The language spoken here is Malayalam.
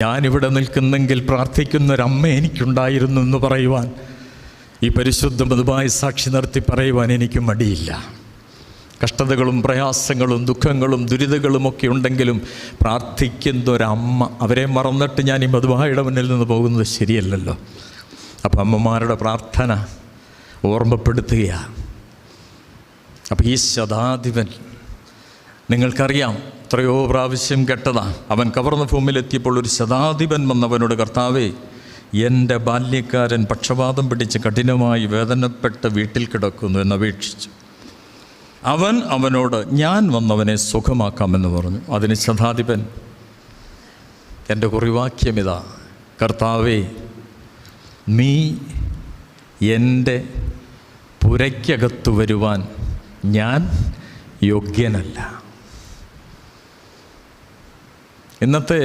ഞാനിവിടെ നിൽക്കുന്നെങ്കിൽ പ്രാർത്ഥിക്കുന്നൊരമ്മ എനിക്കുണ്ടായിരുന്നു എന്ന് പറയുവാൻ, ഈ പരിശുദ്ധ മധുവായി സാക്ഷി നിർത്തി പറയുവാൻ എനിക്ക് മടിയില്ല. കഷ്ടതകളും പ്രയാസങ്ങളും ദുഃഖങ്ങളും ദുരിതങ്ങളുമൊക്കെ ഉണ്ടെങ്കിലും പ്രാർത്ഥിക്കുന്നൊരമ്മ, അവരെ മറന്നിട്ട് ഞാൻ ഈ മധുവായുടെ മുന്നിൽ നിന്ന് പോകുന്നത് ശരിയല്ലല്ലോ. അപ്പം അമ്മമാരുടെ പ്രാർത്ഥന ഓർമ്മപ്പെടുത്തുകയാണ്. അപ്പം ഈ ശതാധിപൻ, നിങ്ങൾക്കറിയാം, എത്രയോ പ്രാവശ്യം കേട്ടതാണ്. അവൻ കവർന്നഭൂമിയിലെത്തിയപ്പോൾ ഒരു ശതാധിപൻ വന്നവനോട്, കർത്താവേ, എൻ്റെ ബാല്യക്കാരൻ പക്ഷപാതം പിടിച്ച് കഠിനമായി വേദനപ്പെട്ട് വീട്ടിൽ കിടക്കുന്നു എന്നപേക്ഷിച്ചു. അവൻ അവനോട്, ഞാൻ വന്നവനെ സുഖമാക്കാമെന്ന് പറഞ്ഞു. അതിന് ശതാധിപൻ, എൻ്റെ കുറിവാക്യം ഇതാ, കർത്താവേ, നീ എൻ്റെ പുരയ്ക്കകത്തു വരുവാൻ ഞാൻ യോഗ്യനല്ല. ഇന്നത്തെ